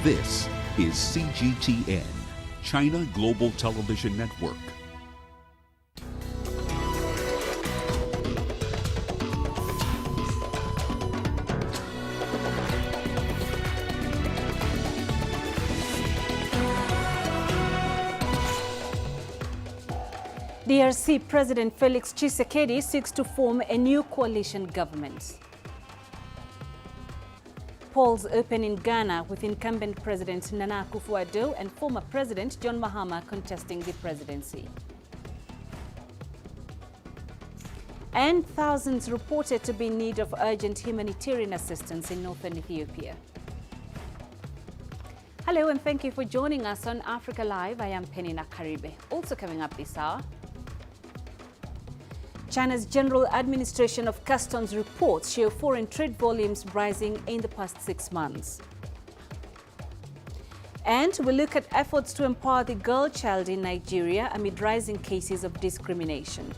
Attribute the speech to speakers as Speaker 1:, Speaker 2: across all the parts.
Speaker 1: This is CGTN, China Global Television Network.
Speaker 2: DRC President Felix Tshisekedi seeks to form a new coalition government. Polls open in Ghana with incumbent President Nana Akufo-Addo and former President John Mahama contesting the presidency. And thousands reported to be in need of urgent humanitarian assistance in northern Ethiopia. Hello and thank you for joining us on Africa Live. I am Peninah Karibe. Also coming up this hour, China's General Administration of Customs reports show foreign trade volumes rising in the past 6 months. And we look at efforts to empower the girl child in Nigeria amid rising cases of discrimination.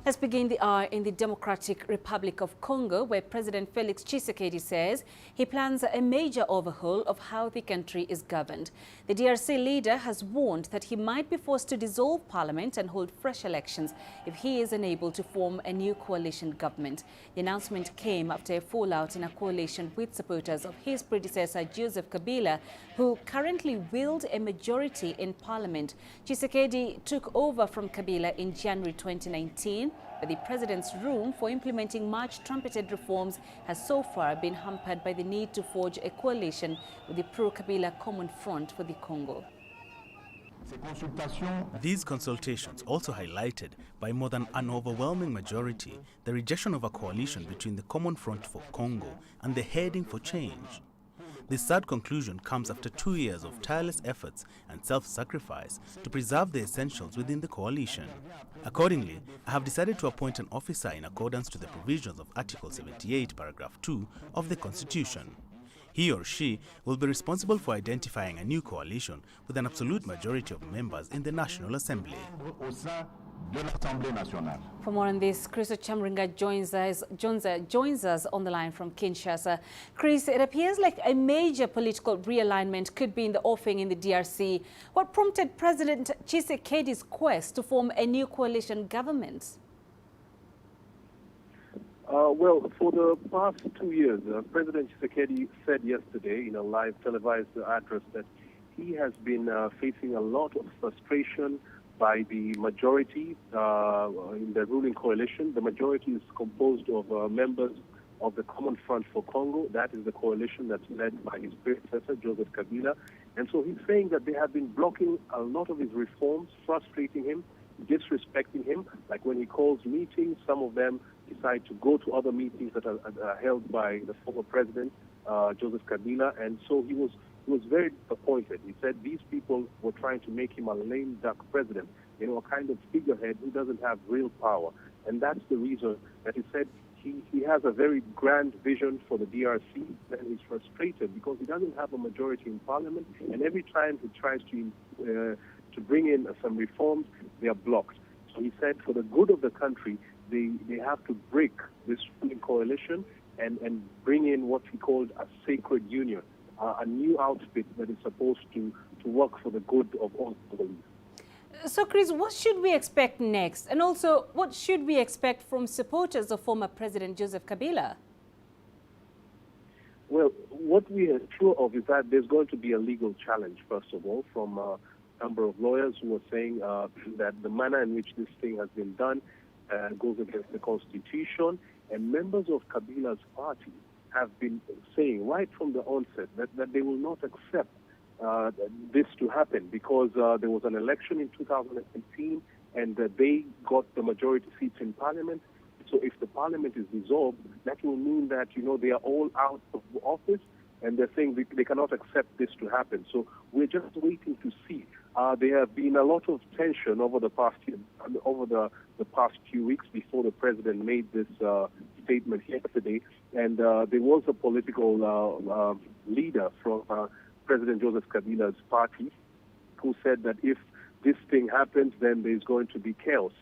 Speaker 2: Let's begin the hour in the Democratic Republic of Congo, where President Felix Tshisekedi says he plans a major overhaul of how the country is governed. The DRC leader has warned that he might be forced to dissolve parliament and hold fresh elections if he is unable to form a new coalition government. The announcement came after a fallout in a coalition with supporters of his predecessor Joseph Kabila, who currently wield a majority in parliament. Tshisekedi took over from Kabila in January 2019. But the president's room for implementing much-trumpeted reforms has so far been hampered by the need to forge a coalition with the pro-Kabila Common Front for the Congo.
Speaker 3: These consultations also highlighted by more than an overwhelming majority the rejection of a coalition between the Common Front for Congo and the Heading for Change. This sad conclusion comes after 2 years of tireless efforts and self-sacrifice to preserve the essentials within the coalition. Accordingly, I have decided to appoint an officer in accordance to the provisions of Article 78, Paragraph 2 of the Constitution. He or she will be responsible for identifying a new coalition with an absolute majority of members in the National Assembly.
Speaker 2: For more on this, Chris Chamringa joins us on the line from Kinshasa. Chris, it appears like a major political realignment could be in the offing in the DRC. What prompted President Tshisekedi's quest to form a new coalition government?
Speaker 4: Well, for the past 2 years, President Tshisekedi said yesterday in a live televised address that he has been facing a lot of frustration by the majority in the ruling coalition. The majority is composed of members of the Common Front for Congo. That is the coalition that's led by his predecessor, Joseph Kabila. And so he's saying that they have been blocking a lot of his reforms, frustrating him, disrespecting him. Like when he calls meetings, some of them decide to go to other meetings that are held by the former president, Joseph Kabila. And so he was very disappointed. He said these people were trying to make him a lame duck president, a kind of figurehead who doesn't have real power. And that's the reason that he said he has a very grand vision for the DRC, and he's frustrated because he doesn't have a majority in parliament, and every time he tries to bring in some reforms, they are blocked. So he said for the good of the country, they have to break this ruling coalition and bring in what he called a sacred union, a new outfit that is supposed to work for the good of all Congolese.
Speaker 2: So, Chris, what should we expect next? And also, what should we expect from supporters of former President Joseph Kabila?
Speaker 4: Well, what we are sure of is that there's going to be a legal challenge, first of all, from a number of lawyers who are saying that the manner in which this thing has been done goes against the Constitution. And members of Kabila's party have been saying right from the onset that they will not accept this to happen because there was an election in 2018 and they got the majority seats in parliament. So if the parliament is dissolved, that will mean that, they are all out of office, and they're saying they cannot accept this to happen. So we're just waiting to see. There have been a lot of tension over the past few weeks before the president made this statement yesterday, and there was a political leader from President Joseph Kabila's party who said that if this thing happens, then there's going to be chaos.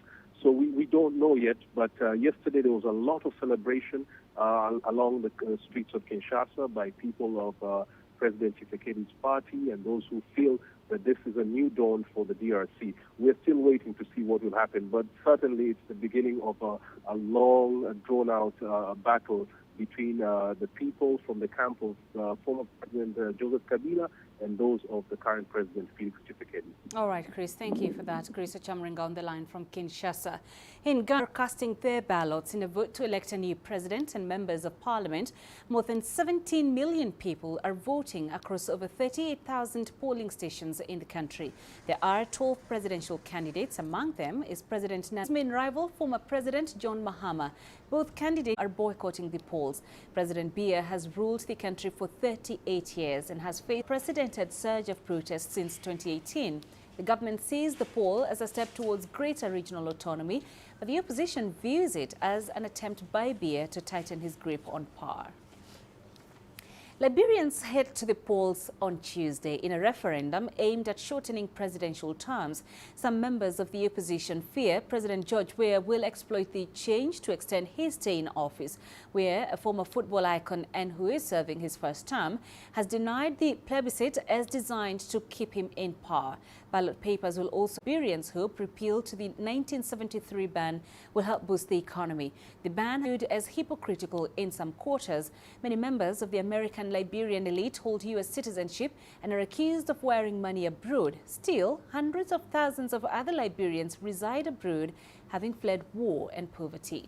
Speaker 4: So we don't know yet, but yesterday there was a lot of celebration along the streets of Kinshasa by people of President Tshisekedi's party and those who feel that this is a new dawn for the DRC. We're still waiting to see what will happen, but certainly it's the beginning of a long, drawn-out battle between the people from the camp of former President Joseph Kabila and those of the current President Felix Tshisekedi.
Speaker 2: All right, Chris, thank you for that. Chris Ochamringa on the line from Kinshasa. In Ghana, casting their ballots in a vote to elect a new president and members of parliament, more than 17 million people are voting across over 38,000 polling stations in the country. There are 12 presidential candidates. Among them is President Nairobi's main rival, former President John Mahama. Both candidates are boycotting the polls. President Biya has ruled the country for 38 years and has faced a precedented surge of protests since 2018. The government sees the poll as a step towards greater regional autonomy, but the opposition views it as an attempt by Biya to tighten his grip on power. Liberians head to the polls on Tuesday in a referendum aimed at shortening presidential terms. Some members of the opposition fear President George Weah will exploit the change to extend his stay in office. Weah, a former football icon and who is serving his first term, has denied the plebiscite as designed to keep him in power. Ballot papers will also Liberians hope repeal to the 1973 ban will help boost the economy. The ban viewed as hypocritical in some quarters. Many members of the American Liberian elite hold U.S. citizenship and are accused of wiring money abroad. Still, hundreds of thousands of other Liberians reside abroad, having fled war and poverty.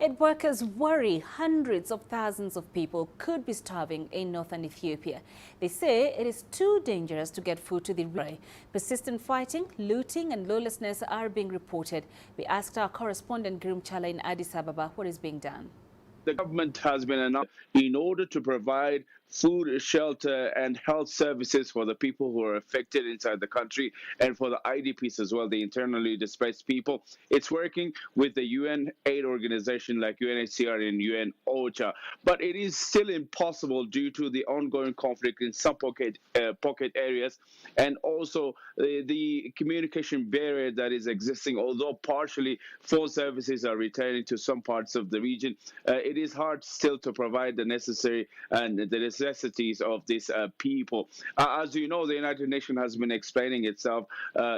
Speaker 2: Aid workers worry hundreds of thousands of people could be starving in northern Ethiopia. They say it is too dangerous to get food to the region. Persistent fighting, looting and lawlessness are being reported. We asked our correspondent Girum Chala in Addis Ababa what is being done.
Speaker 5: The government has been announced in order to provide food, shelter, and health services for the people who are affected inside the country and for the IDPs as well, the internally displaced people. It's working with the UN aid organization like UNHCR and UN OCHA, but it is still impossible due to the ongoing conflict in some pocket areas and also the communication barrier that is existing. Although partially phone services are returning to some parts of the region, it is hard still to provide the necessary and the necessities of these people. As you know, the United Nations has been explaining itself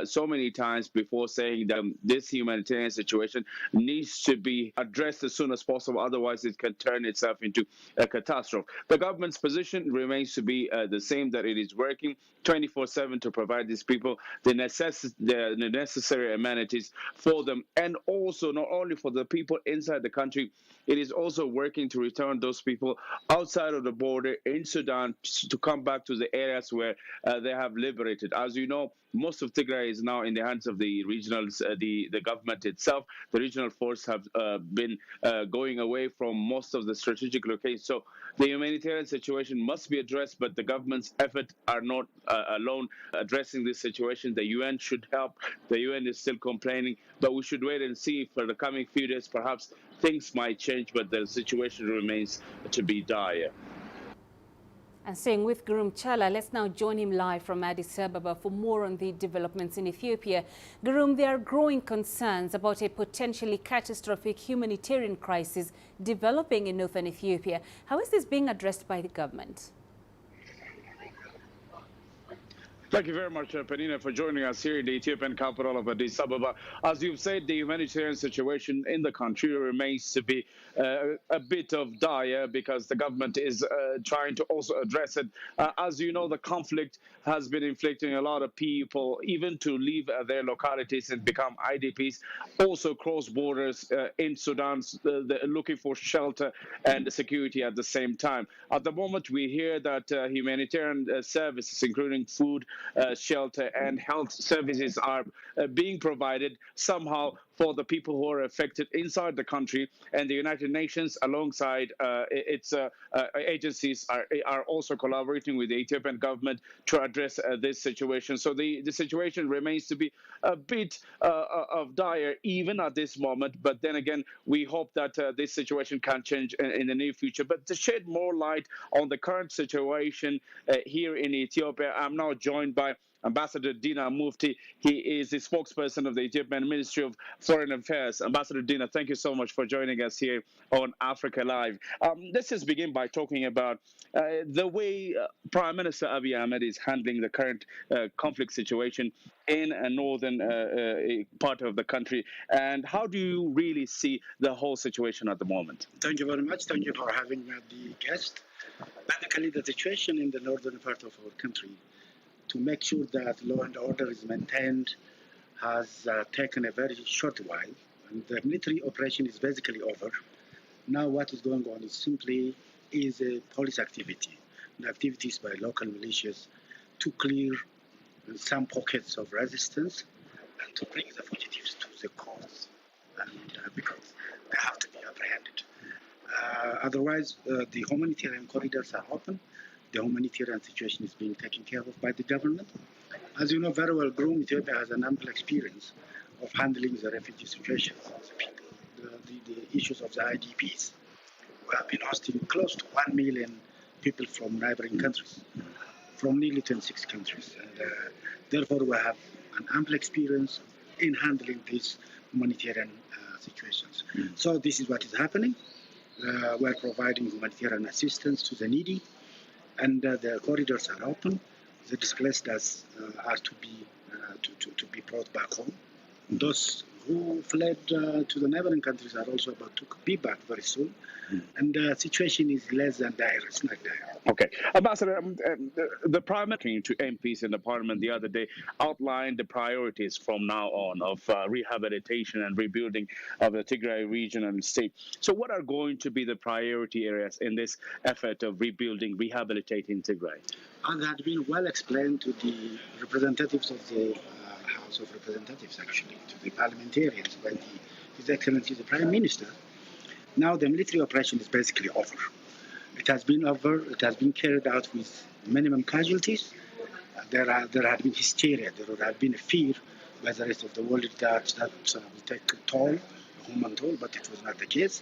Speaker 5: so many times before, saying that this humanitarian situation needs to be addressed as soon as possible, otherwise it can turn itself into a catastrophe. The government's position remains to be the same, that it is working 24/7 to provide these people the necessary amenities for them, and also not only for the people inside the country, it is also working to return those people outside of the border in Sudan to come back to the areas where they have liberated. As you know, most of Tigray is now in the hands of the regionals, the government itself. The regional force have been going away from most of the strategic locations. So the humanitarian situation must be addressed, but the government's efforts are not alone addressing this situation. The UN should help. The UN is still complaining, but we should wait and see. For the coming few days, perhaps things might change, but the situation remains to be dire.
Speaker 2: And staying with Girum Chala, let's now join him live from Addis Ababa for more on the developments in Ethiopia. Girum, there are growing concerns about a potentially catastrophic humanitarian crisis developing in northern Ethiopia. How is this being addressed by the government?
Speaker 5: Thank you very much, Peninah, for joining us here in the Ethiopian capital of Addis Ababa. As you've said, the humanitarian situation in the country remains to be a bit of dire because the government is trying to also address it. As you know, the conflict has been inflicting a lot of people, even to leave their localities and become IDPs, also cross borders in Sudan, looking for shelter and security at the same time. At the moment, we hear that humanitarian services, including food, shelter and health services, are being provided somehow for the people who are affected inside the country, and the United Nations alongside its agencies are also collaborating with the Ethiopian government to address this situation. So the situation remains to be a bit of dire even at this moment, but then again we hope that this situation can change in the near future. But to shed more light on the current situation here in Ethiopia, I'm now joined by Ambassador DINA MUFTI. He is the spokesperson of the Ethiopian Ministry of Foreign Affairs. Ambassador DINA, thank you so much for joining us here on Africa Live. Let's just begin by talking about the way Prime Minister Abiy Ahmed is handling the current conflict situation in a northern part of the country. And how do you really see the whole situation at the moment?
Speaker 6: Thank you very much. Thank you for having the guest. Basically, the situation in the northern part of our country, to make sure that law and order is maintained, has taken a very short while. And the military operation is basically over. Now what is going on is simply a police activity, the activities by local militias to clear some pockets of resistance and to bring the fugitives to the courts, and because they have to be apprehended. Otherwise, the humanitarian corridors are open. The humanitarian situation is being taken care of by the government. As you know very well, Groom, Ethiopia has an ample experience of handling the refugee situations, the people, the issues of the IDPs. We have been hosting close to 1 million people from neighboring countries, from nearly 26 countries. And therefore, we have an ample experience in handling these humanitarian situations. So this is what is happening. We're providing humanitarian assistance to the needy, and the corridors are open. The displaced are to be brought back home. Those who fled to the neighboring countries are also about to be back very soon. And the situation is less than dire. It's not dire.
Speaker 5: Okay. Ambassador, the Prime Minister to MPs in the Parliament the other day outlined the priorities from now on of rehabilitation and rebuilding of the Tigray region and state. So what are going to be the priority areas in this effort of rebuilding, rehabilitating Tigray?
Speaker 6: And that had been well explained to the representatives of the House of Representatives, actually, to the parliamentarians by His Excellency the Prime Minister. Now the military operation is basically over. It has been over. It has been carried out with minimum casualties. There had been hysteria. There had been a fear by the rest of the world that will take a toll, a human toll, but it was not the case.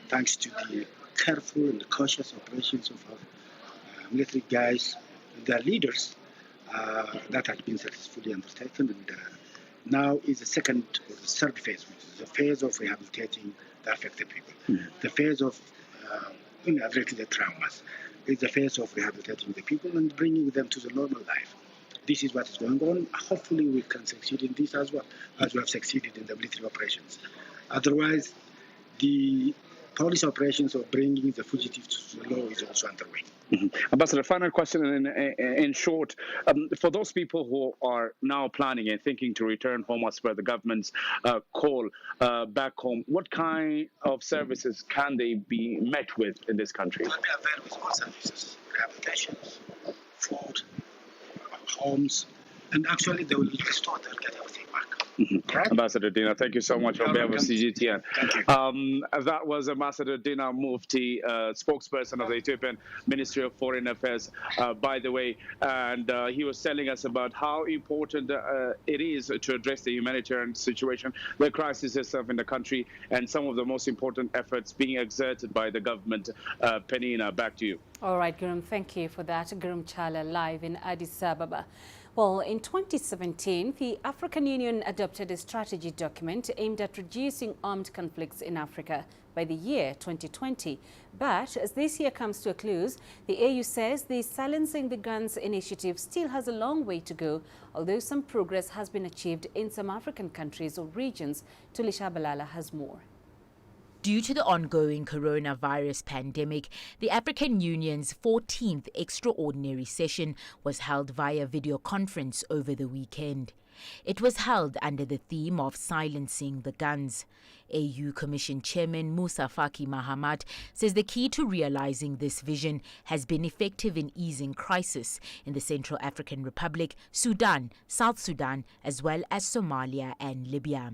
Speaker 6: Thanks to the careful and cautious operations of our military guys and their leaders, that has been successfully undertaken. And now is the second or the third phase, which is the phase of rehabilitating the affected people. The phase of addressing the traumas is the phase of rehabilitating the people and bringing them to the normal life. This is what is going on. Hopefully we can succeed in this as well, as we have succeeded in the military operations. Otherwise, the police operations of bringing the fugitives to the law is also underway.
Speaker 5: Ambassador, final question in short. For those people who are now planning and thinking to return home as per the government's call back home, what kind of services can they be met with in this country?
Speaker 6: There will be available services, rehabilitations, food, homes, and actually they will restore, they'll get everything back. Right?
Speaker 5: Ambassador DINA, thank you so much on behalf of CGTN. That was Ambassador DINA MUFTI, spokesperson of the Ethiopian Ministry of Foreign Affairs, by the way, and he was telling us about how important it is to address the humanitarian situation, the crisis itself in the country, and some of the most important efforts being exerted by the government. Peninah, back to you.
Speaker 2: All right, Gurum, thank you for that. Gurum Chala live in Addis Ababa. Well, in 2017, the African Union adopted a strategy document aimed at reducing armed conflicts in Africa by the year 2020. But as this year comes to a close, the AU says the Silencing the Guns initiative still has a long way to go, although some progress has been achieved in some African countries or regions. Tulisha Balala has more.
Speaker 7: Due to the ongoing coronavirus pandemic, the African Union's 14th extraordinary session was held via video conference over the weekend. It was held under the theme of Silencing the Guns. AU Commission Chairman Musa Faki Mahamat says the key to realizing this vision has been effective in easing crisis in the Central African Republic, Sudan, South Sudan, as well as Somalia and Libya.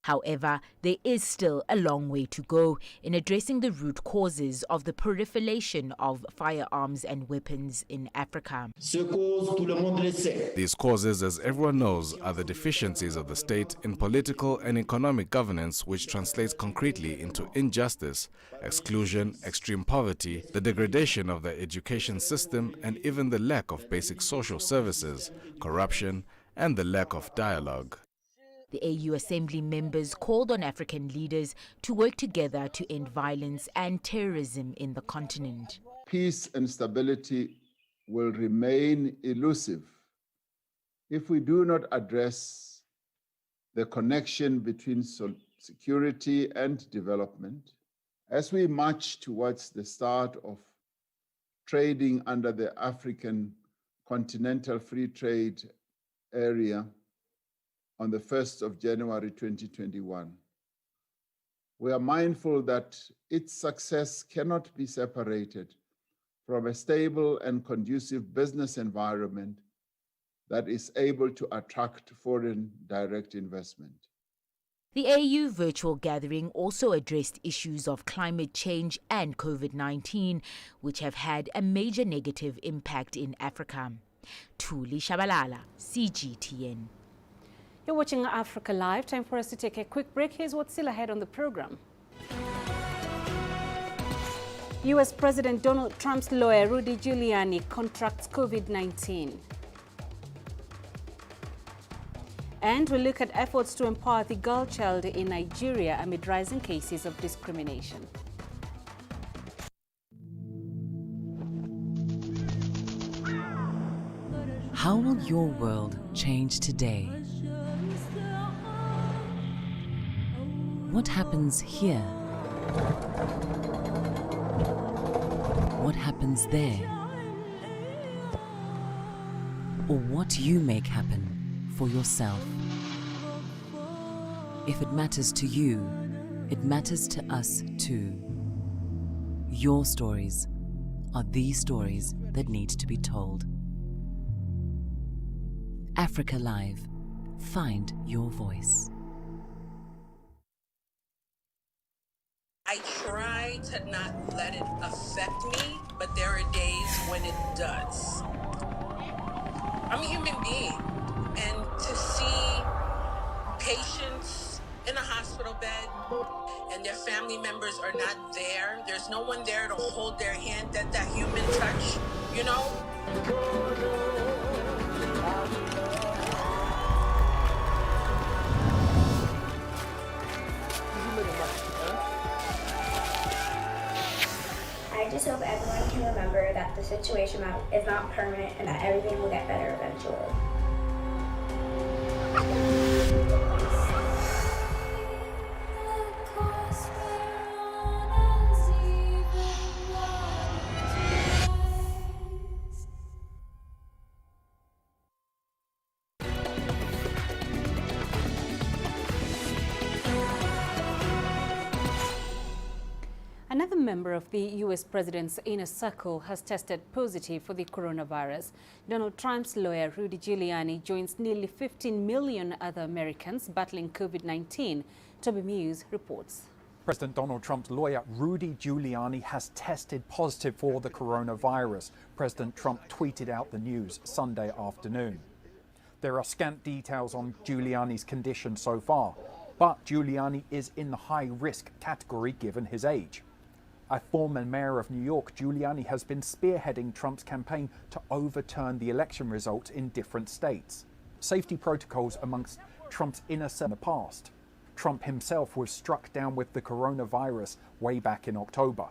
Speaker 7: However, there is still a long way to go in addressing the root causes of the proliferation of firearms and weapons in Africa.
Speaker 8: These causes, as everyone knows, are the deficiencies of the state in political and economic governance, which translates concretely into injustice, exclusion, extreme poverty, the degradation of the education system, and even the lack of basic social services, corruption, and the lack of dialogue.
Speaker 7: The AU Assembly members called on African leaders to work together to end violence and terrorism in the continent.
Speaker 9: Peace and stability will remain elusive if we do not address the connection between security and development. As we march towards the start of trading under the African Continental Free Trade Area on the 1st of January 2021. We are mindful that its success cannot be separated from a stable and conducive business environment that is able to attract foreign direct investment.
Speaker 7: The AU virtual gathering also addressed issues of climate change and COVID-19, which have had a major negative impact in Africa. Thuli Shabalala, CGTN.
Speaker 2: You're watching Africa Live. Time for us to take a quick break. Here's what's still ahead on the program. U.S. President Donald Trump's lawyer, Rudy Giuliani, contracts COVID-19. And we'll look at efforts to empower the girl child in Nigeria amid rising cases of discrimination.
Speaker 10: How will your world change today? What happens here? What happens there? Or what you make happen for yourself? If it matters to you, it matters to us too. Your stories are the stories that need to be told. Africa Live. Find your voice.
Speaker 11: I try to not let it affect me, but there are days when it does. I'm a human being, and to see patients in a hospital bed and their family members are not there, there's no one there to hold their hand, that human touch, you know?
Speaker 12: I just hope everyone can remember that the situation is not permanent and that everything will get better eventually.
Speaker 2: Another member of the U.S. president's inner circle has tested positive for the coronavirus. Donald Trump's lawyer, Rudy Giuliani, joins nearly 15 million other Americans battling COVID-19. Toby Muse reports.
Speaker 13: President Donald Trump's lawyer, Rudy Giuliani, has tested positive for the coronavirus. President Trump tweeted out the news Sunday afternoon. There are scant details on Giuliani's condition so far, but Giuliani is in the high-risk category given his age. A former mayor of New York, Giuliani has been spearheading Trump's campaign to overturn the election results in different states. Safety protocols amongst Trump's inner circle in the past. Trump himself was struck down with the coronavirus way back in October.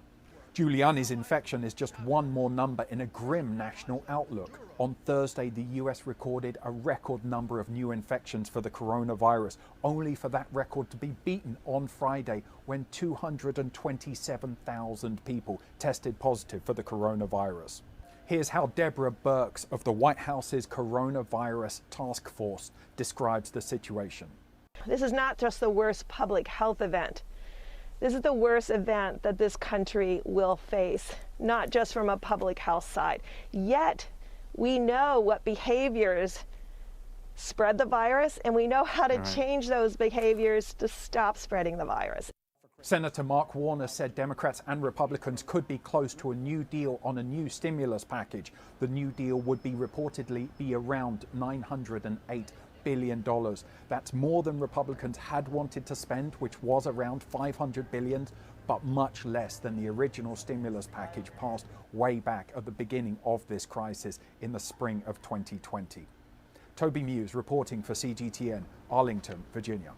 Speaker 13: Giuliani's infection is just one more number in a grim national outlook. On Thursday, the US recorded a record number of new infections for the coronavirus, only for that record to be beaten on Friday when 227,000 people tested positive for the coronavirus. Here's how Deborah Birx of the White House's Coronavirus Task Force describes the situation.
Speaker 14: This is not just the worst public health event. This is the worst event that this country will face, not just from a public health side. Yet, we know what behaviors spread the virus, and we know how to change those behaviors to stop spreading the virus.
Speaker 13: Senator Mark Warner said Democrats and Republicans could be close to a new deal on a new stimulus package. The new deal would reportedly be around $908 billion. That's more than Republicans had wanted to spend, which was around $500 billion, but much less than the original stimulus package passed way back at the beginning of this crisis in the spring of 2020. Toby Muse reporting for CGTN, Arlington, Virginia.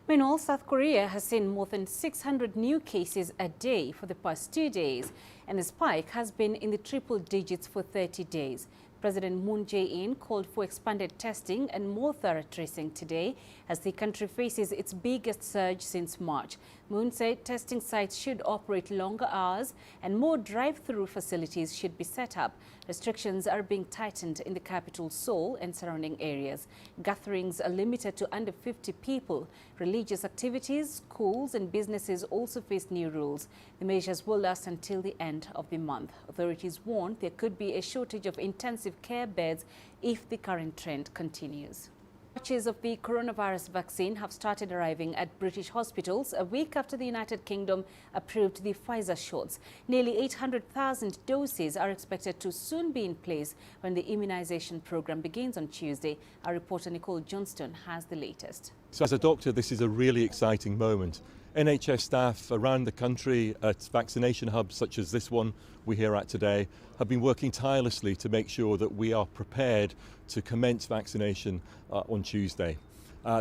Speaker 2: Meanwhile, South Korea has seen more than 600 new cases a day for the past 2 days, and the spike has been in the triple digits for 30 days. President Moon Jae-in called for expanded testing and more thorough tracing today as the country faces its biggest surge since March. Moon said testing sites should operate longer hours and more drive-through facilities should be set up. Restrictions are being tightened in the capital, Seoul, and surrounding areas. Gatherings are limited to under 50 people. Religious activities, schools, and businesses also face new rules. The measures will last until the end of the month. Authorities warn there could be a shortage of intensive care beds if the current trend continues. Batches of the coronavirus vaccine have started arriving at British hospitals a week after the United Kingdom approved the Pfizer shots. Nearly 800,000 doses are expected to soon be in place when the immunization program begins on Tuesday. Our reporter Nicole Johnston has the latest.
Speaker 15: So as a doctor, this is a really exciting moment. NHS staff around the country at vaccination hubs such as this one we're here at today have been working tirelessly to make sure that we are prepared to commence vaccination on Tuesday.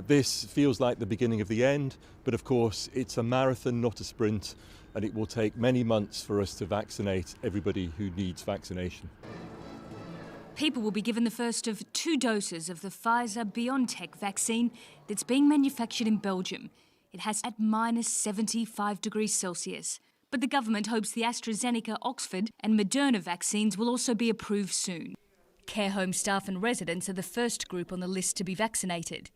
Speaker 15: This feels like the beginning of the end, but of course it's a marathon, not a sprint, and it will take many months for us to vaccinate everybody who needs vaccination.
Speaker 16: People will be given the first of 2 doses of the Pfizer-BioNTech vaccine that's being manufactured in Belgium. It has at minus 75 degrees Celsius. But the government hopes the AstraZeneca, Oxford and Moderna vaccines will also be approved soon. Care home staff and residents are the first group on the list to be vaccinated.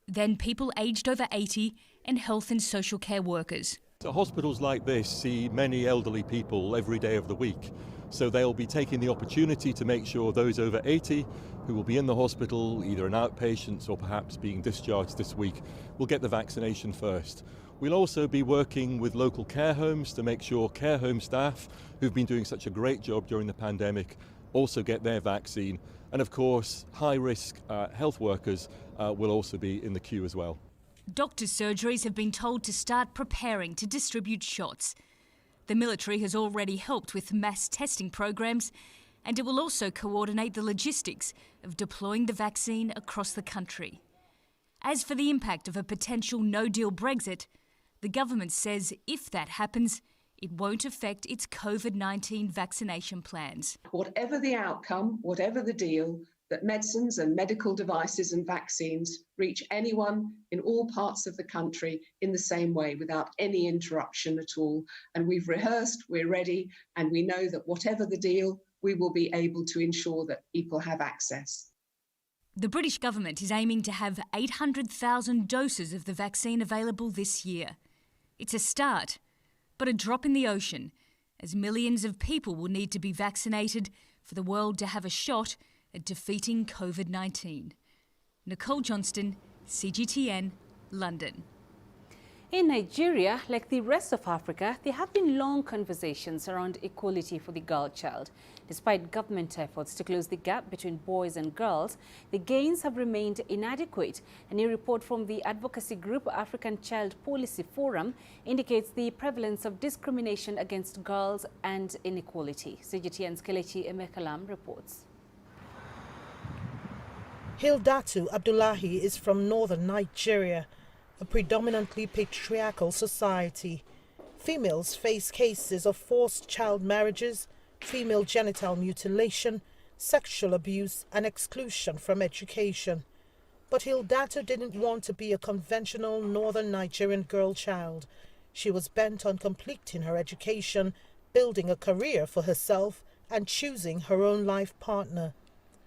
Speaker 16: Then people aged over 80 and health and social care workers.
Speaker 15: So hospitals like this see many elderly people every day of the week. So they'll be taking the opportunity to make sure those over 80 who will be in the hospital, either in outpatients or perhaps being discharged this week, will get the vaccination first. We'll also be working with local care homes to make sure care home staff who've been doing such a great job during the pandemic also get their vaccine. And of course, high-risk health workers will also be in the queue as well.
Speaker 16: Doctors' surgeries have been told to start preparing to distribute shots. The military has already helped with mass testing programs, and it will also coordinate the logistics of deploying the vaccine across the country. As for the impact of a potential no-deal Brexit, the government says if that happens, it won't affect its COVID-19 vaccination plans.
Speaker 17: Whatever the outcome, whatever the deal, that medicines and medical devices and vaccines reach anyone in all parts of the country in the same way without any interruption at all. And we've rehearsed, we're ready, and we know that whatever the deal, we will be able to ensure that people have access.
Speaker 16: The British government is aiming to have 800,000 doses of the vaccine available this year. It's a start, but a drop in the ocean, as millions of people will need to be vaccinated for the world to have a shot at defeating COVID-19. Nicole Johnston, CGTN, London.
Speaker 2: In Nigeria, like the rest of Africa, there have been long conversations around equality for the girl child. Despite government efforts to close the gap between boys and girls, the gains have remained inadequate. A new report from the advocacy group African Child Policy Forum indicates the prevalence of discrimination against girls and inequality. CGTN's Kelechi Emekalam reports.
Speaker 18: Hildatu Abdullahi is from northern Nigeria, a predominantly patriarchal society. Females face cases of forced child marriages, female genital mutilation, sexual abuse, and exclusion from education. But Hildatu didn't want to be a conventional northern Nigerian girl child. She was bent on completing her education, building a career for herself, and choosing her own life partner.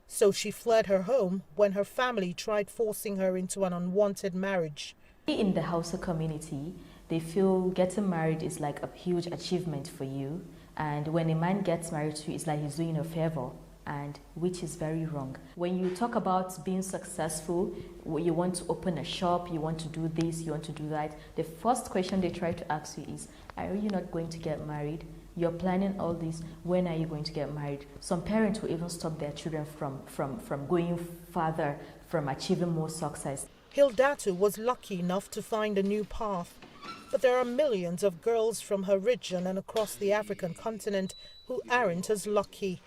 Speaker 18: So she fled her home when her family tried forcing her into an unwanted marriage.
Speaker 19: In the Hausa community, they feel getting married is like a huge achievement for you. And when a man gets married to you, it's like he's doing a favor. and which is very wrong. When you talk about being successful, you want to open a shop, you want to do this, you want to do that, the first question they try to ask you is, are you not going to get married? You're planning all this, when are you going to get married? Some parents will even stop their children from going further, from achieving more success.
Speaker 18: Hildatu was lucky enough to find a new path, but there are millions of girls from her region and across the African continent who aren't as lucky.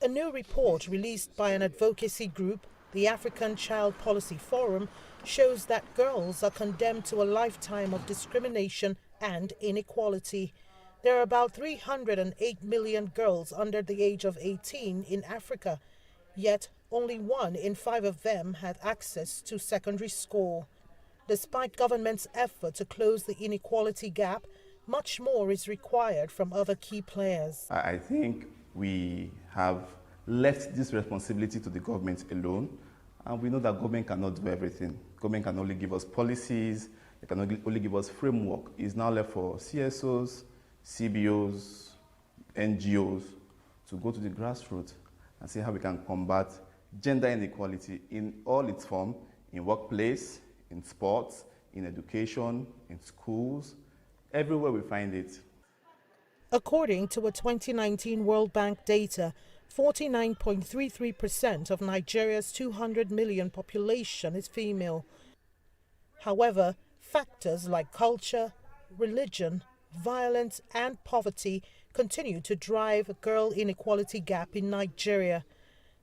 Speaker 18: A new report released by an advocacy group, the African Child Policy Forum, shows that girls are condemned to a lifetime of discrimination and inequality. There are about 308 million girls under the age of 18 in Africa, yet only 1 in 5 of them had access to secondary school. Despite government's effort to close the inequality gap, much more is required from other key players.
Speaker 20: I think we have left this responsibility to the government alone, and we know that government cannot do everything. Government can only give us policies, it can only give us framework. It's now left for CSOs, CBOs, NGOs to go to the grassroots and see how we can combat gender inequality in all its forms, in workplace, in sports, in education, in schools, everywhere we find it.
Speaker 18: According to a 2019 World Bank data, 49.33% of Nigeria's 200 million population is female. However, factors like culture, religion, violence and poverty continue to drive a girl inequality gap in Nigeria.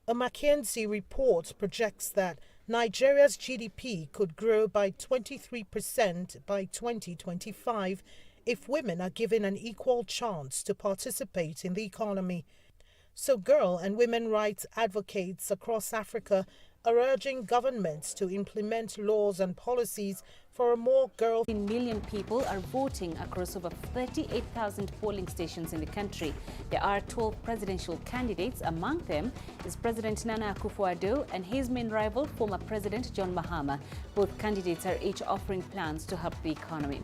Speaker 18: A McKinsey report projects that Nigeria's GDP could grow by 23% by 2025 if women are given an equal chance to participate in the economy. So girl and women rights advocates across Africa are urging governments to implement laws and policies for a more girl.
Speaker 2: 1 million people are voting across over 38,000 polling stations in the country. There are 12 presidential candidates. Among them is President Nana Akufo-Addo and his main rival, former President John Mahama. Both candidates are each offering plans to help the economy.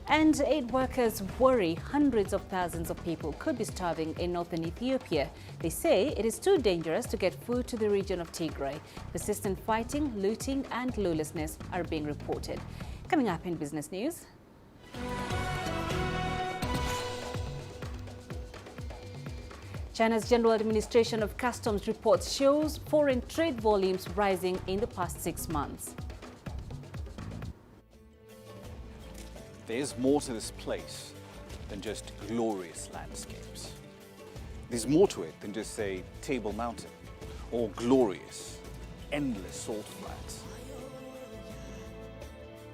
Speaker 2: And aid workers worry hundreds of thousands of people could be starving in northern Ethiopia. They say it is too dangerous to get food to the region of Tigray. Persistent fighting, looting and lawlessness are being reported. Coming up in business news. China's General Administration of Customs reports shows foreign trade volumes rising in the past 6 months.
Speaker 21: There's more to this place than just glorious landscapes. There's more to it than just, say, Table Mountain or glorious, endless salt flats.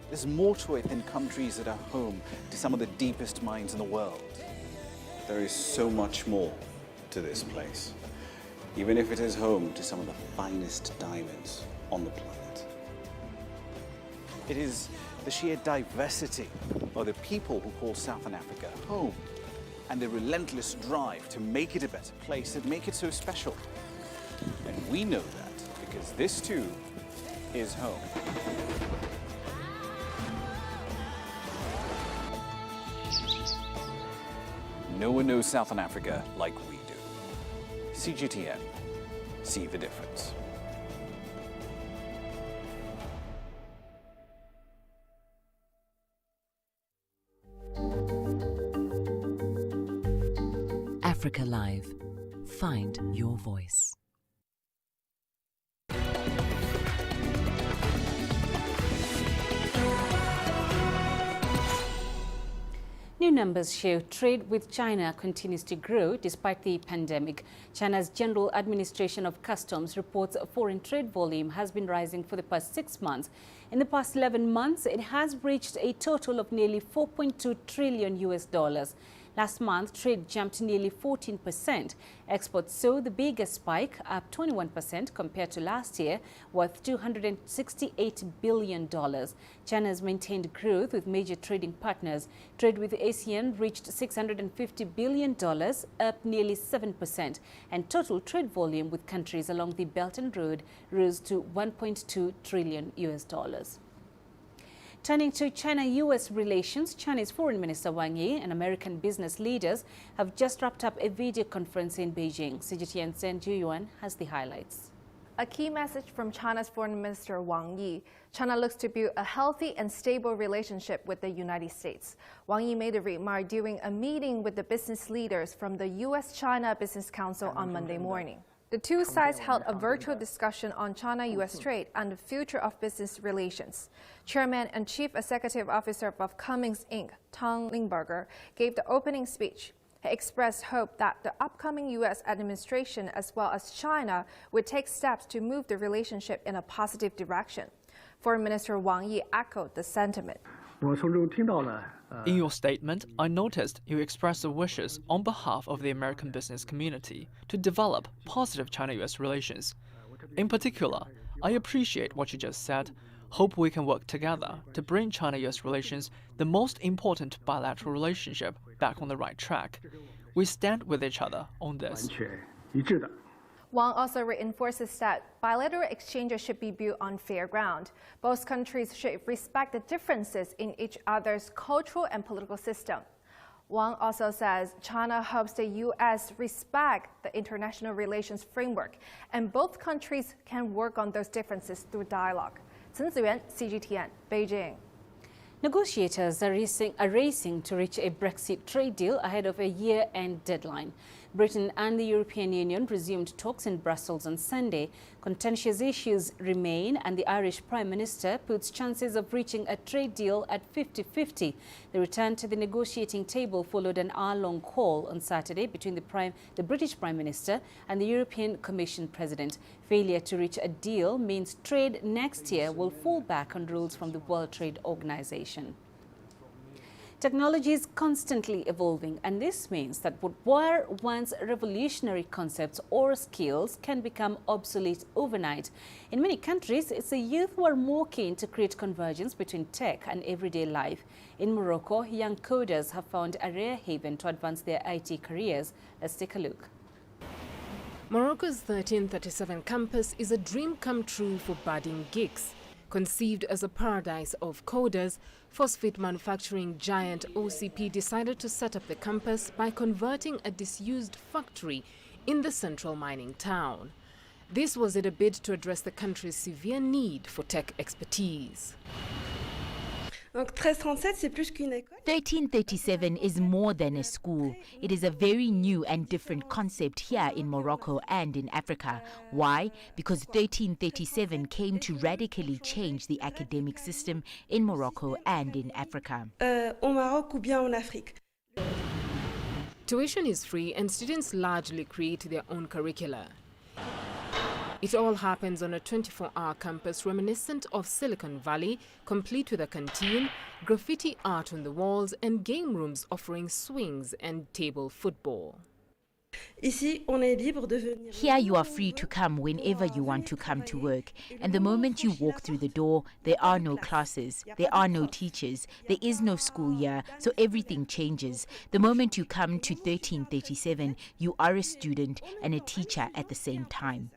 Speaker 21: There's more to it than countries that are home to some of the deepest mines in the world. There is so much more to this place, even if it is home to some of the finest diamonds on the planet. It is the sheer diversity of the people who call Southern Africa home and the relentless drive to make it a better place that make it so special. And we know that because this too is home. No one knows Southern Africa like we do. CGTN, see the difference.
Speaker 10: Africa Live. Find your voice.
Speaker 2: New numbers show trade with China continues to grow despite the pandemic. China's General Administration of Customs reports foreign trade volume has been rising for the past 6 months. In the past 11 months, it has reached a total of nearly $4.2 trillion. Last month, trade jumped nearly 14%. Exports saw the biggest spike, up 21% compared to last year, worth $268 billion. China has maintained growth with major trading partners. Trade with ASEAN reached $650 billion, up nearly 7%. And total trade volume with countries along the Belt and Road rose to $1.2 trillion. Turning to China-US relations, Chinese Foreign Minister Wang Yi and American business leaders have just wrapped up a video conference in Beijing. CGTN Zhen Juyuan has the highlights.
Speaker 1: A key message from China's Foreign Minister Wang Yi: China looks to build a healthy and stable relationship with the United States. Wang Yi made a remark during a meeting with the business leaders from the U.S.-China Business Council on Monday morning. The two sides held a virtual discussion on China-U.S. trade and the future of business relations. Chairman and Chief Executive Officer of Cummins Inc., Tom Lindberger, gave the opening speech. He expressed hope that the upcoming U.S. administration as well as China would take steps to move the relationship in a positive direction. Foreign Minister Wang Yi echoed the sentiment.
Speaker 22: In your statement, I noticed you expressed the wishes on behalf of the American business community to develop positive China-US relations. In particular, I appreciate what you just said. Hope we can work together to bring China-US relations, the most important bilateral relationship, back on the right track. We stand with each other on this.
Speaker 1: Wang also reinforces that bilateral exchanges should be built on fair ground. Both countries should respect the differences in each other's cultural and political system. Wang also says China hopes the U.S. respect the international relations framework, and both countries can work on those differences through dialogue. Chen Ziyuan, CGTN, Beijing.
Speaker 2: Negotiators are racing to reach a Brexit trade deal ahead of a year-end deadline. Britain and the European Union resumed talks in Brussels on Sunday. Contentious issues remain, and the Irish Prime Minister puts chances of reaching a trade deal at 50-50. The return to the negotiating table followed an hour-long call on Saturday between the British Prime Minister and the European Commission President. Failure to reach a deal means trade next year will fall back on rules from the World Trade Organization. Technology is constantly evolving, and this means that what were once revolutionary concepts or skills can become obsolete overnight. In many countries, it's the youth who are more keen to create convergence between tech and everyday life. In Morocco, young coders have found a rare haven to advance their IT careers. Let's take a look.
Speaker 23: Morocco's 1337 campus is a dream come true for budding geeks. Conceived as a paradise of coders, phosphate manufacturing giant OCP decided to set up the campus by converting a disused factory in the central mining town. This was in a bid to address the country's severe need for tech expertise.
Speaker 7: 1337 is more than a school. It is a very new and different concept here in Morocco and in Africa. Why? Because 1337 came to radically change the academic system in Morocco and in Africa.
Speaker 23: Tuition is free and students largely create their own curricula. It all happens on a 24-hour campus reminiscent of Silicon Valley, complete with a canteen, graffiti art on the walls, and game rooms offering swings and table football.
Speaker 7: Here you are free to come whenever you want to come to work. And the moment you walk through the door, there are no classes, there are no teachers, there is no school year, so everything changes. The moment you come to 1337, you are a student and a teacher at the same time.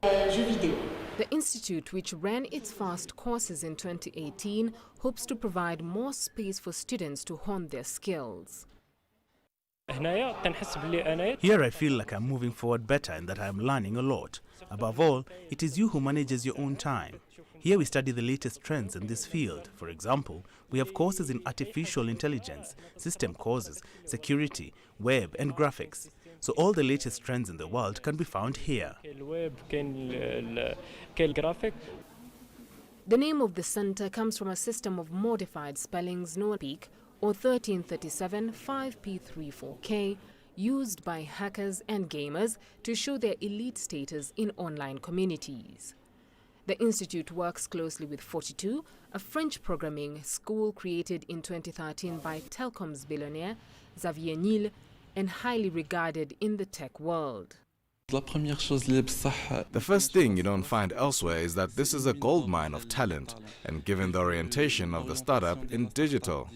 Speaker 23: The institute, which ran its first courses in 2018, hopes to provide more space for students to hone their skills.
Speaker 3: Here I feel like I'm moving forward better and that I'm learning a lot. Above all, it is you who manages your own time. Here we study the latest trends in this field. For example, we have courses in artificial intelligence, system courses, security, web and graphics. So all the latest trends in the world can be found here.
Speaker 23: The name of the center comes from a system of modified spellings known as PEAK or 1337 5P34K, used by hackers and gamers to show their elite status in online communities. The institute works closely with 42, a French programming school created in 2013 by telecoms billionaire Xavier Niel and highly regarded in the tech world.
Speaker 8: The first thing you don't find elsewhere is that this is a goldmine of talent, and given the orientation of the startup in digital.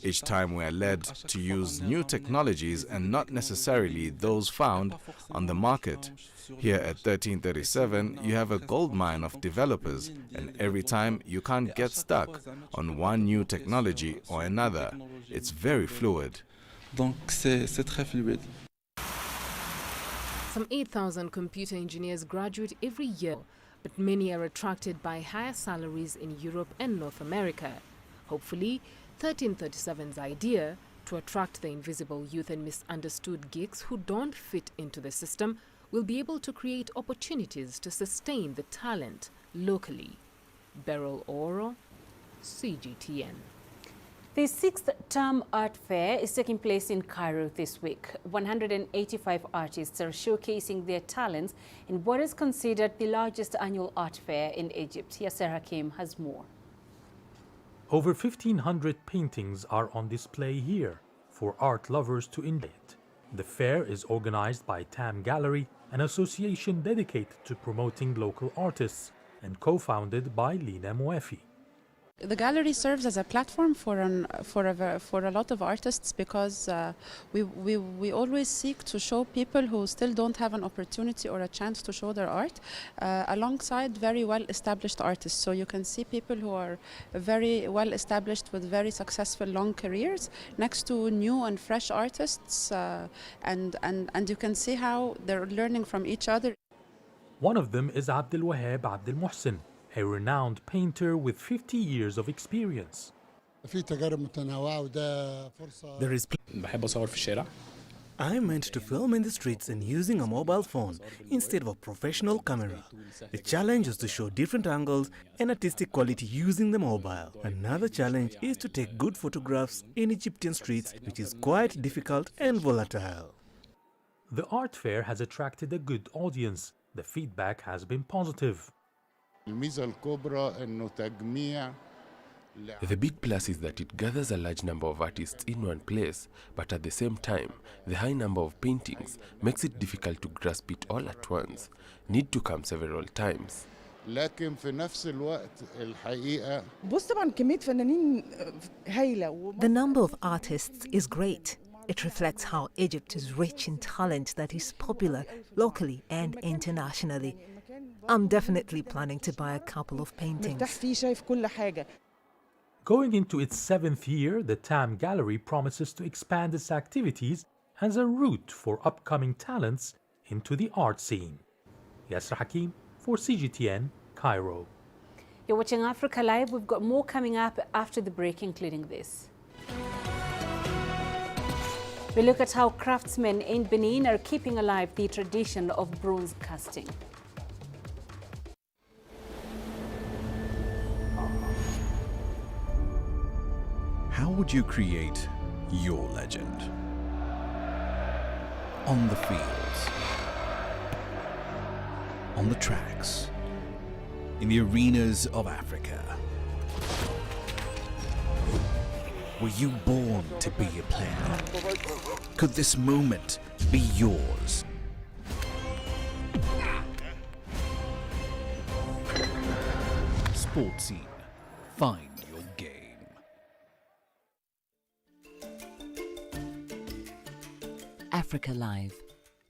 Speaker 8: Each time we are led to use new technologies and not necessarily those found on the market. Here at 1337, you have a goldmine of developers, and every time you can't get stuck on one new technology or another. It's very fluid.
Speaker 23: Some 8,000 computer engineers graduate every year, but many are attracted by higher salaries in Europe and North America. Hopefully, 1337's idea to attract the invisible youth and misunderstood geeks who don't fit into the system will be able to create opportunities to sustain the talent locally. Beryl Oro, CGTN.
Speaker 2: The 6th Term Art Fair is taking place in Cairo this week. 185 artists are showcasing their talents in what is considered the largest annual art fair in Egypt. Yasser Hakim has more.
Speaker 4: Over 1,500 paintings are on display here for art lovers to enjoy. The fair is organized by TAM Gallery, an association dedicated to promoting local artists and co-founded by Lina Muefi.
Speaker 5: The gallery serves as a platform for a lot of artists because we always seek to show people who still don't have an opportunity or a chance to show their art alongside very well established artists. So you can see people who are very well established with very successful long careers next to new and fresh artists, and you can see how they're learning from each other.
Speaker 4: One of them is Abdel Wahab Abdel Muhsin, a renowned painter with 50 years of experience.
Speaker 6: There is I'm meant to film in the streets and using a mobile phone instead of a professional camera. The challenge is to show different angles and artistic quality using the mobile. Another challenge is to take good photographs in Egyptian streets, which is quite difficult and volatile.
Speaker 4: The art fair has attracted a good audience. The feedback has been positive.
Speaker 24: The big plus is that it gathers a large number of artists in one place, but at the same time, the high number of paintings makes it difficult to grasp it all at once. Need to come several times.
Speaker 25: The number of artists is great. It reflects how Egypt is rich in talent that is popular locally and internationally. I'm definitely planning to buy a couple of paintings.
Speaker 4: Going into its 7th year, the TAM Gallery promises to expand its activities as a route for upcoming talents into the art scene. Yasser Hakim for CGTN, Cairo.
Speaker 2: You're watching Africa Live. We've got more coming up after the break, including this. We look at how craftsmen in Benin are keeping alive the tradition of bronze casting.
Speaker 26: How would you create your legend? On the fields, on the tracks, in the arenas of Africa. Were you born to be a player? Could this moment be yours? Sports Scene. Find your game.
Speaker 10: Africa Live.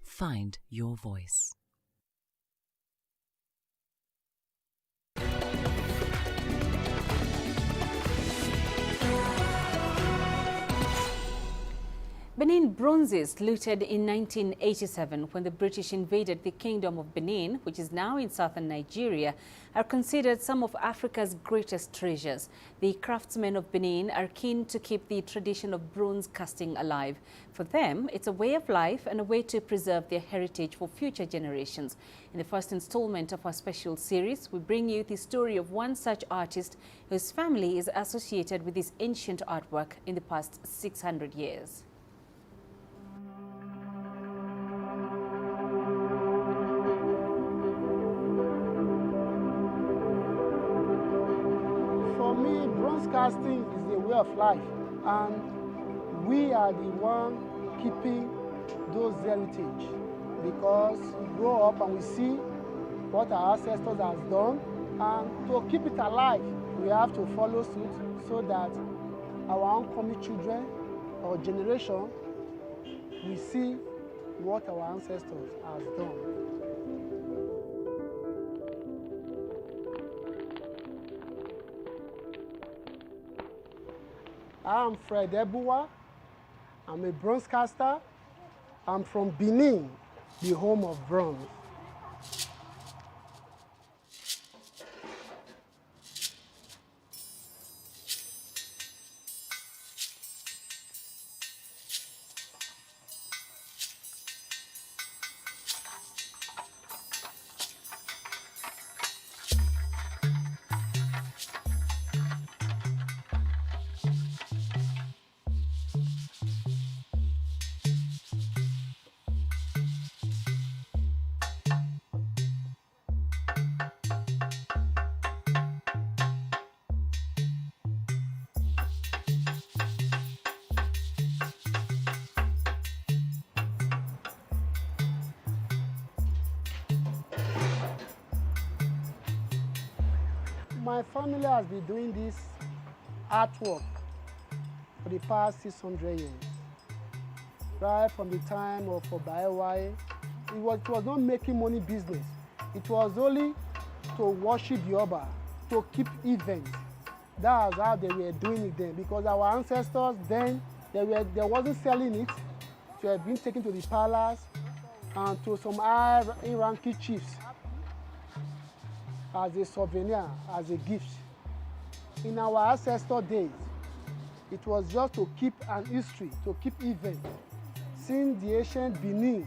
Speaker 10: Find your voice.
Speaker 2: Benin bronzes looted in 1987 when the British invaded the Kingdom of Benin, which is now in southern Nigeria, are considered some of Africa's greatest treasures. The craftsmen of Benin are keen to keep the tradition of bronze casting alive. For them, it's a way of life and a way to preserve their heritage for future generations. In the first installment of our special series, we bring you the story of one such artist whose family is associated with this ancient artwork in the past 600 years.
Speaker 27: Casting is a way of life, and we are the one keeping those heritage. because we grow up and we see what our ancestors have done, and to keep it alive, we have to follow suit so that our oncoming children or generation will see what our ancestors have done. I'm Fred Ebuwa. I'm a bronzecaster. I'm from Benin, the home of bronze. My family has been doing this artwork for the past 600 years. Right from the time of Obaewaye, it was not making money business. It was only to worship the Oba, to keep events. That's how they were doing it then, because our ancestors then, they wasn't selling it. It had been taken to the palace and to some high-ranking chiefs as a souvenir, as a gift. In our ancestor days, it was just to keep an history, to keep events. Since the ancient Benin,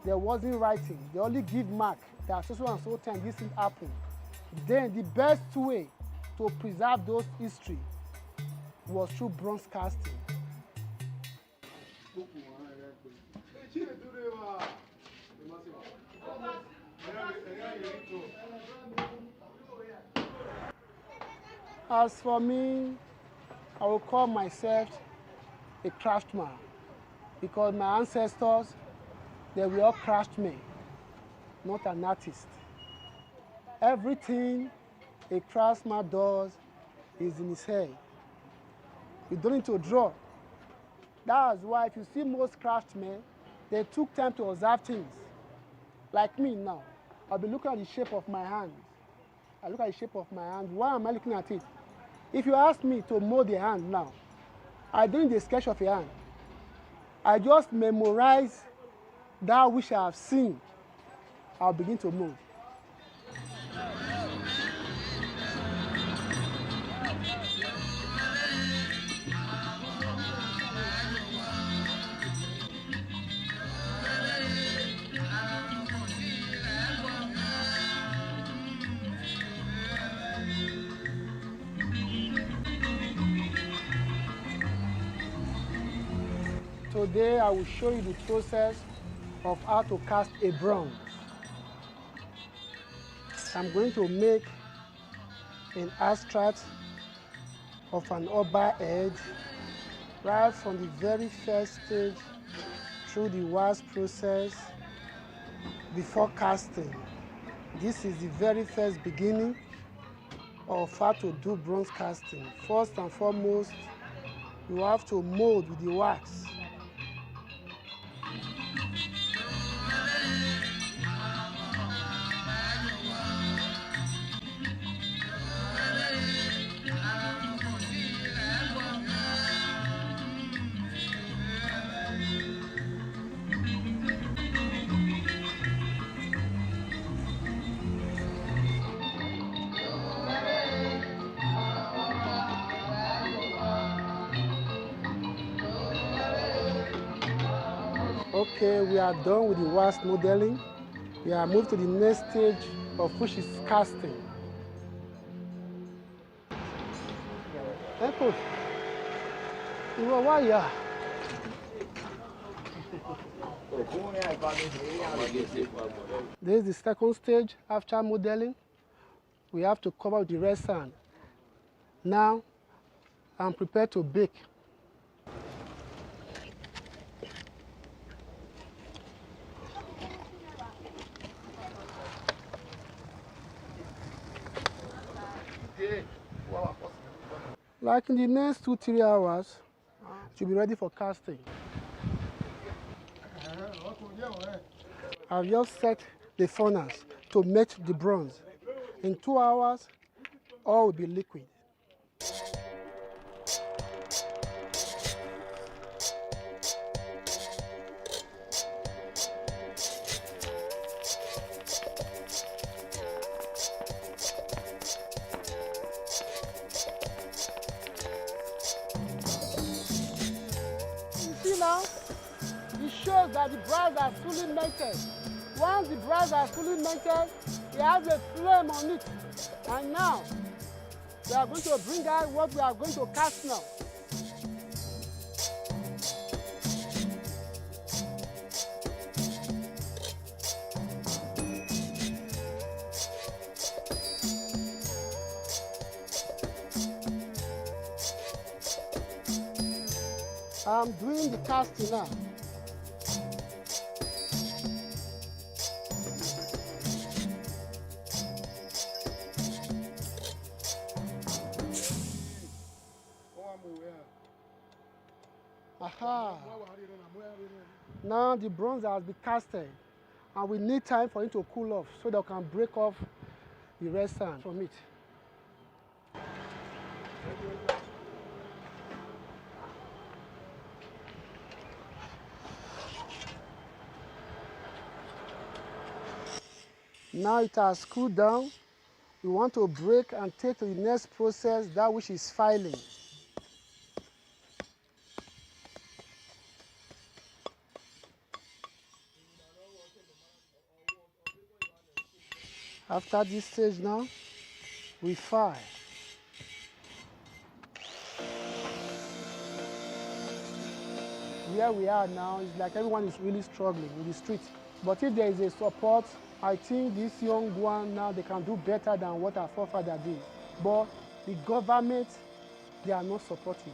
Speaker 27: there wasn't writing. They only give mark that so and so time this thing happened. Then the best way to preserve those history was through bronze casting. As for me, I will call myself a craftsman because my ancestors, they were all craftsmen, not an artist. Everything a craftsman does is in his head. You don't need to draw. That's why if you see most craftsmen, they took time to observe things. Like me now, I'll be looking at the shape of my hand. I look at the shape of my hand. Why am I looking at it? If you ask me to mold a hand now, I don't need a sketch of a hand. I just memorize that which I have seen. I'll begin to mold. Today I will show you the process of how to cast a bronze. I'm going to make an abstract of an Oba head right from the very first stage through the wax process before casting. This is the very first beginning of how to do bronze casting. First and foremost, you have to mold with the wax. Okay, we are done with the wax modeling. We are moved to the next stage, of which is casting. Echo, why are This is the second stage after modeling. We have to cover with the red sand. Now, I'm prepared to bake. Like in the next 2-3 hours, it should be ready for casting. I've just set the furnace to melt the bronze. In 2 hours, all will be liquid. Now, it shows that the brass are fully melted. Once the brass are fully melted, it has a flame on it. And now, we are going to bring out what we are going to cast now. I'm doing the casting now. Aha. Now the bronze has been casted, and we need time for it to cool off so that we can break off the red sand from it. Now it has cooled down. We want to break and take to the next process, that which is filing. After this stage now, we file. Where we are now, it's like everyone is really struggling in the street. But if there is a support, I think this young one now, they can do better than what our forefather did. But the government, they are not supporting.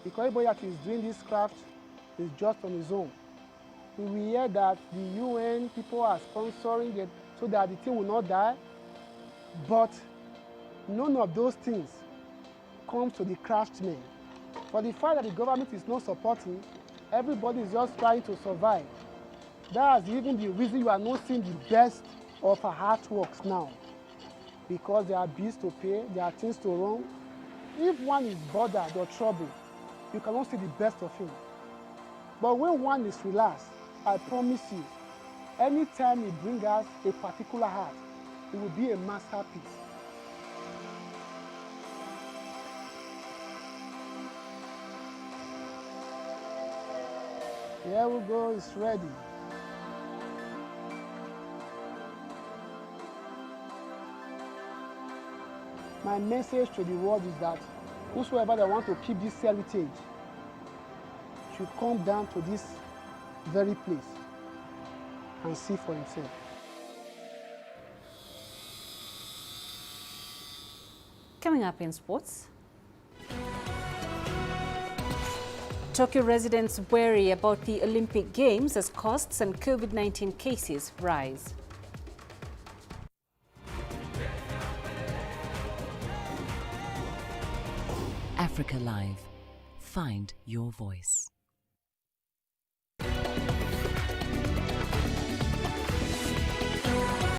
Speaker 27: Because everybody that is doing this craft is just on his own. We hear that the UN people are sponsoring it so that the thing will not die. But none of those things come to the craftsmen. For the fact that the government is not supporting, everybody is just trying to survive. That's even the reason you are not seeing the best of our artworks now. Because there are bills to pay, there are things to run. If one is bothered or troubled, you cannot see the best of him. But when one is relaxed, I promise you, anytime you bring us a particular art, it will be a masterpiece. Here we go, it's ready. My message to the world is that whosoever that want to keep this heritage should come down to this very place and see for himself.
Speaker 2: Coming up in sports. Tokyo residents worry about the Olympic Games as costs and COVID-19 cases rise.
Speaker 10: Africa Live. Find your voice.